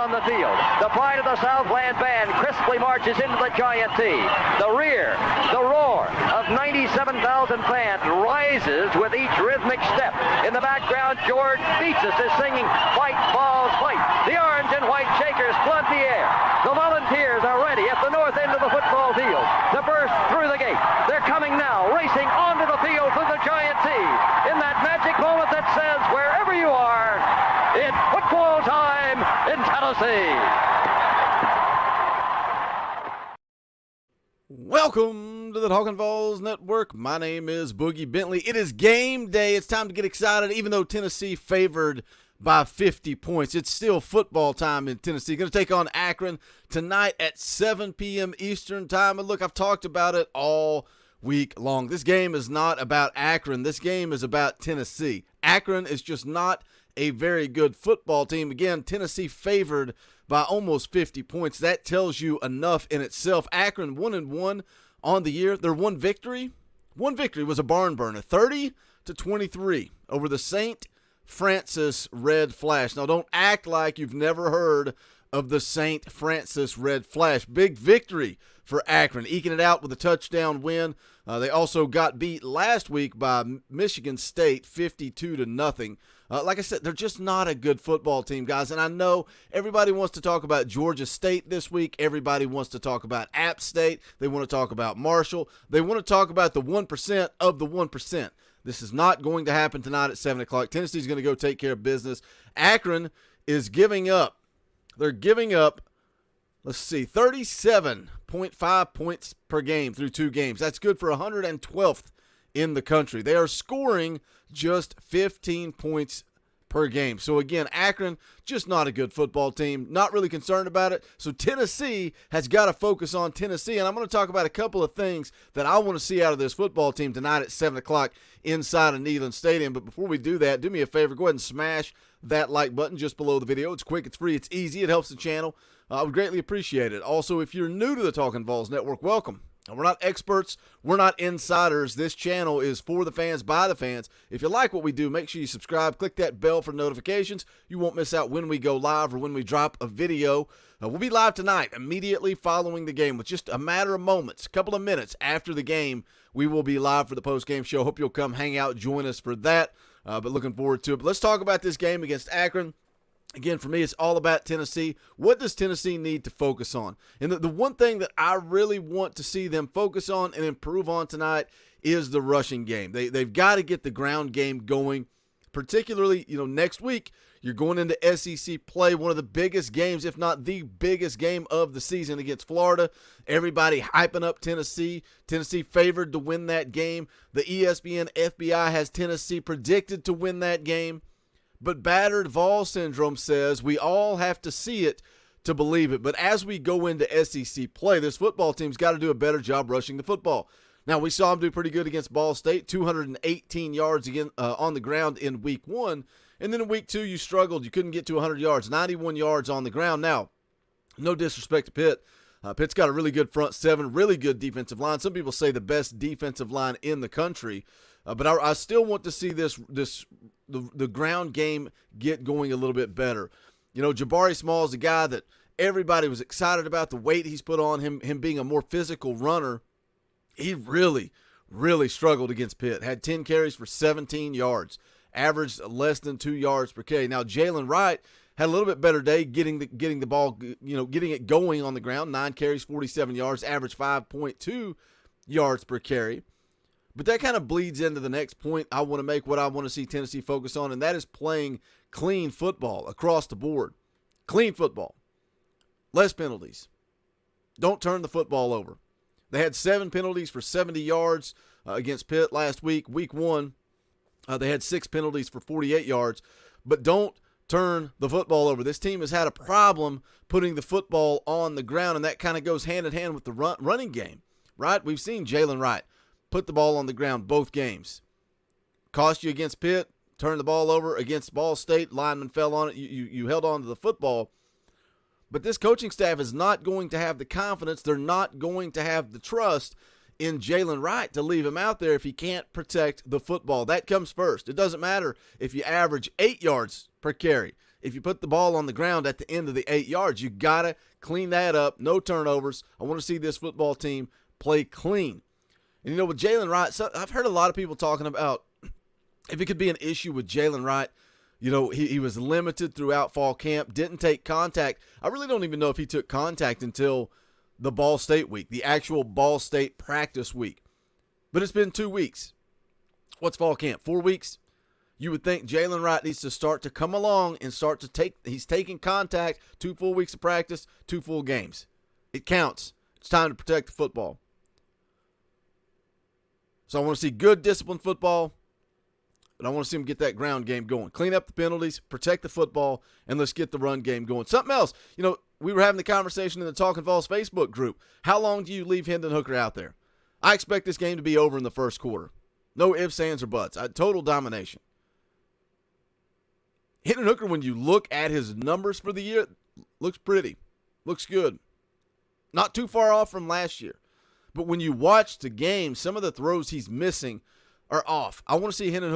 on the field. The pride of the Southland band crisply marches into the Giant T. The rear, the roar of 97,000 fans rises with each rhythmic step. In the background, George Beatsis is singing "Fight, Balls, Fight." The orange and white Shakers flood the air. The Volunteers are ready at the north end of the football field to burst through the gate. They're coming now, racing onto the field through the Giant T. In that magic moment that says, wherever you are, it's football time in Tennessee. Welcome to the Talkin VAWLS Network. My name is Boogie Bentley. It is game day. It's time to get excited. Even though Tennessee favored by 50 points, it's still football time in Tennessee. Going to take on Akron tonight at 7 p.m. Eastern time. And look, I've talked about it all week long. This game is not about Akron. This game is about Tennessee. Akron is just not a very good football team. Again, Tennessee favored by almost 50 points. That tells you enough in itself. Akron 1-1 on the year. Their one victory was a barn burner, 30-23 over the St. Francis Red Flash. Now, don't act like you've never heard of the St. Francis Red Flash. Big victory for Akron, eking it out with a touchdown win. They also got beat last week by Michigan State 52-0. Like I said, they're just not a good football team, guys. And I know everybody wants to talk about Georgia State this week. Everybody wants to talk about App State. They want to talk about Marshall. They want to talk about the 1% of the 1%. This is not going to happen tonight at 7 o'clock. Tennessee's going to go take care of business. Akron is giving up. They're giving up, 37.5 points per game through 2 games. That's good for 112th in the country. They are scoring just 15 points per game. So again, Akron, just not a good football team. Not really concerned about it. So Tennessee has got to focus on Tennessee. And I'm going to talk about a couple of things that I want to see out of this football team tonight at 7 o'clock inside of Neyland Stadium. But before we do that, do me a favor. Go ahead and smash that like button just below the video. It's quick, it's free, it's easy. It helps the channel. I would greatly appreciate it. Also, if you're new to the Talkin VAWLS Network, welcome. We're not experts. We're not insiders. This channel is for the fans, by the fans. If you like what we do, make sure you subscribe. Click that bell for notifications. You won't miss out when we go live or when we drop a video. We'll be live tonight, immediately following the game, with just a matter of moments, a couple of minutes after the game. We will be live for the post-game show. Hope you'll come hang out, join us for that. But looking forward to it. But let's talk about this game against Akron. Again, for me, it's all about Tennessee. What does Tennessee need to focus on? And the one thing that I really want to see them focus on and improve on tonight is the rushing game. They've got to get the ground game going, particularly, next week. You're going into SEC play, one of the biggest games, if not the biggest game of the season against Florida. Everybody hyping up Tennessee. Tennessee favored to win that game. The ESPN FBI has Tennessee predicted to win that game. But battered VAWLS syndrome says we all have to see it to believe it. But as we go into SEC play, this football team's got to do a better job rushing the football. Now, we saw them do pretty good against Ball State, 218 yards again on the ground in week 1. And then in week 2, you struggled. You couldn't get to 100 yards, 91 yards on the ground. Now, no disrespect to Pitt. Pitt's got a really good front seven, really good defensive line. Some people say the best defensive line in the country. But I still want to see the ground game get going a little bit better. Jabari Small is a guy that everybody was excited about, the weight he's put on him being a more physical runner. He really, really struggled against Pitt. Had 10 carries for 17 yards, averaged less than 2 yards per carry. Now, Jalen Wright had a little bit better day getting the ball, getting it going on the ground. 9 carries, 47 yards, averaged 5.2 yards per carry. But that kind of bleeds into the next point I want to make, what I want to see Tennessee focus on, and that is playing clean football across the board. Clean football. Less penalties. Don't turn the football over. They had 7 penalties for 70 yards against Pitt last week. Week 1, they had 6 penalties for 48 yards. But don't turn the football over. This team has had a problem putting the football on the ground, and that kind of goes hand in hand with the running game, right? We've seen Jalen Wright put the ball on the ground both games. Cost you against Pitt, turned the ball over against Ball State, lineman fell on it, you held on to the football. But this coaching staff is not going to have the confidence, they're not going to have the trust in Jalen Wright to leave him out there if he can't protect the football. That comes first. It doesn't matter if you average 8 yards per carry. if you put the ball on the ground at the end of the 8 yards. You got to clean that up. No turnovers. I want to see this football team play clean. And, with Jalen Wright, so I've heard a lot of people talking about if it could be an issue with Jalen Wright. He was limited throughout fall camp, didn't take contact. I really don't even know if he took contact until the Ball State week, the actual Ball State practice week. But it's been 2 weeks. What's fall camp? 4 weeks? You would think Jalen Wright needs to start to come along and start to he's taking contact, 2 full weeks of practice, 2 full games. It counts. It's time to protect the football. So I want to see good disciplined football, but I want to see him get that ground game going. Clean up the penalties, protect the football, and let's get the run game going. Something else, we were having the conversation in the Talkin VAWLS Facebook group. How long do you leave Hendon Hooker out there? I expect this game to be over in the first quarter. No ifs, ands, or buts. Total domination. Hendon Hooker, when you look at his numbers for the year, looks pretty. Looks good. Not too far off from last year. But when you watch the game, some of the throws he's missing are off. I want to see Hendon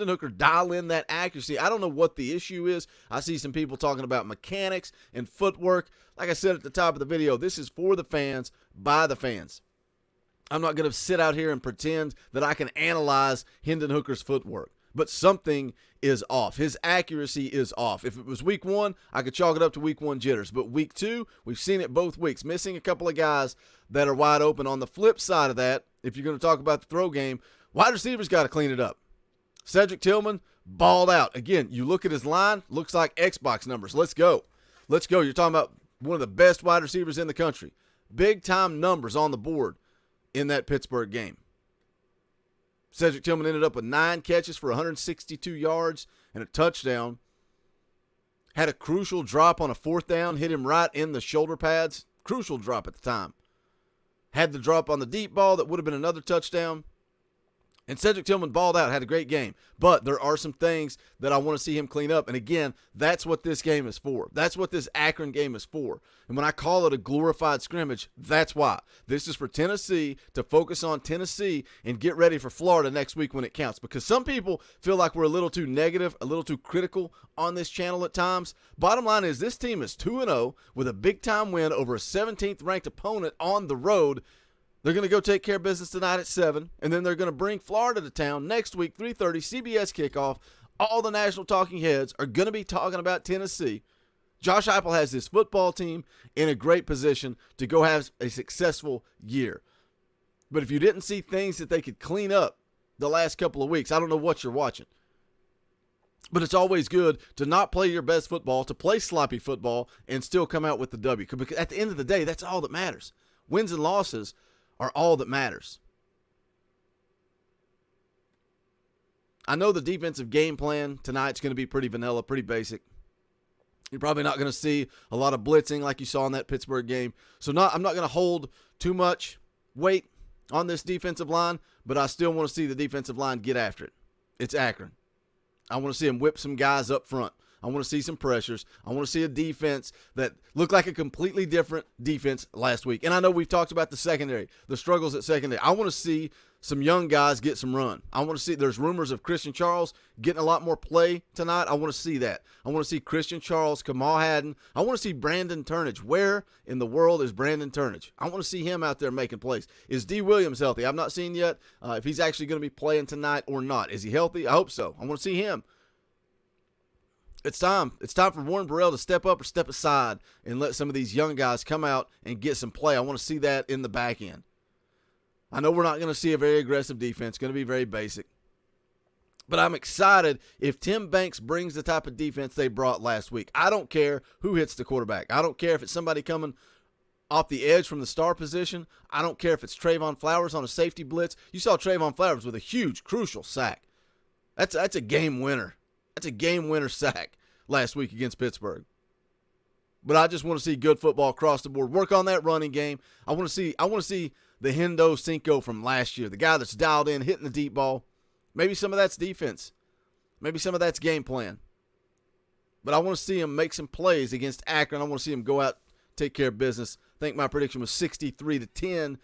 Hooker dial in that accuracy. I don't know what the issue is. I see some people talking about mechanics and footwork. Like I said at the top of the video, this is for the fans, by the fans. I'm not going to sit out here and pretend that I can analyze Hendon Hooker's footwork. But something is off. His accuracy is off. If it was week 1, I could chalk it up to week 1 jitters. But week 2, we've seen it both weeks. Missing a couple of guys that are wide open. On the flip side of that, if you're going to talk about the throw game, wide receivers got to clean it up. Cedric Tillman balled out. Again, you look at his line, looks like Xbox numbers. Let's go. Let's go. You're talking about one of the best wide receivers in the country. Big-time numbers on the board in that Pittsburgh game. Cedric Tillman ended up with 9 catches for 162 yards and a touchdown. Had a crucial drop on a 4th down, hit him right in the shoulder pads. Crucial drop at the time. Had the drop on the deep ball that would have been another touchdown. And Cedric Tillman balled out, had a great game. But there are some things that I want to see him clean up. And again, that's what this game is for. That's what this Akron game is for. And when I call it a glorified scrimmage, that's why. This is for Tennessee to focus on Tennessee and get ready for Florida next week when it counts. Because some people feel like we're a little too negative, a little too critical on this channel at times. Bottom line is this team is 2-0 with a big-time win over a 17th-ranked opponent on the road. They're going to go take care of business tonight at 7, and then they're going to bring Florida to town next week, 3:30, CBS kickoff. All the national talking heads are going to be talking about Tennessee. Josh Heupel has this football team in a great position to go have a successful year. But if you didn't see things that they could clean up the last couple of weeks, I don't know what you're watching. But it's always good to not play your best football, to play sloppy football, and still come out with the W. Because at the end of the day, that's all that matters. Wins and losses are all that matters. I know the defensive game plan tonight's going to be pretty vanilla, pretty basic. You're probably not going to see a lot of blitzing like you saw in that Pittsburgh game. So I'm not going to hold too much weight on this defensive line, but I still want to see the defensive line get after it. It's Akron. I want to see them whip some guys up front. I want to see some pressures. I want to see a defense that looked like a completely different defense last week. And I know we've talked about the secondary, the struggles at secondary. I want to see some young guys get some run. I want to see, there's rumors of Christian Charles getting a lot more play tonight. I want to see that. I want to see Christian Charles, Kamal Haddon. I want to see Brandon Turnage. Where in the world is Brandon Turnage? I want to see him out there making plays. Is D. Williams healthy? I've not seen yet if he's actually going to be playing tonight or not. Is he healthy? I hope so. I want to see him. It's time. It's time for Warren Burrell to step up or step aside and let some of these young guys come out and get some play. I want to see that in the back end. I know we're not going to see a very aggressive defense. It's going to be very basic. But I'm excited if Tim Banks brings the type of defense they brought last week. I don't care who hits the quarterback. I don't care if it's somebody coming off the edge from the star position. I don't care if it's Trayvon Flowers on a safety blitz. You saw Trayvon Flowers with a huge, crucial sack. That's a game winner. That's a game-winner sack last week against Pittsburgh. But I just want to see good football across the board. Work on that running game. I want to see the Hendo Cinco from last year, the guy that's dialed in, hitting the deep ball. Maybe some of that's defense. Maybe some of that's game plan. But I want to see him make some plays against Akron. I want to see him go out, take care of business. I think my prediction was 63-10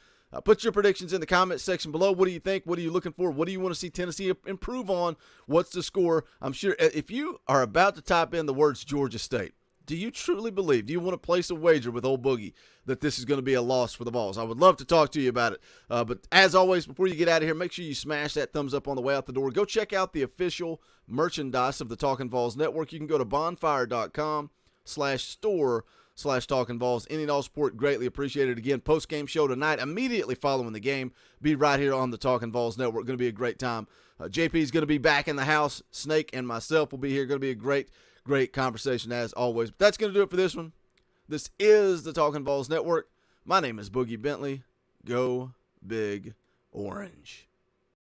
Put your predictions in the comment section below. What do you think? What are you looking for? What do you want to see Tennessee improve on? What's the score? I'm sure if you are about to type in the words Georgia State, do you truly believe, do you want to place a wager with old Boogie that this is going to be a loss for the Vols? I would love to talk to you about it. But as always, before you get out of here, make sure you smash that thumbs up on the way out the door. Go check out the official merchandise of the Talkin' Vols Network. You can go to bonfire.com/store/Talkin' Vols. Any and all support greatly appreciated. Again, post-game show tonight, immediately following the game. Be right here on the Talkin' Vols Network. Going to be a great time. JP is going to be back in the house. Snake and myself will be here. Going to be a great conversation as always. But that's going to do it for this one. This is the Talkin' Vols Network. My name is Boogie Bentley. Go Big Orange.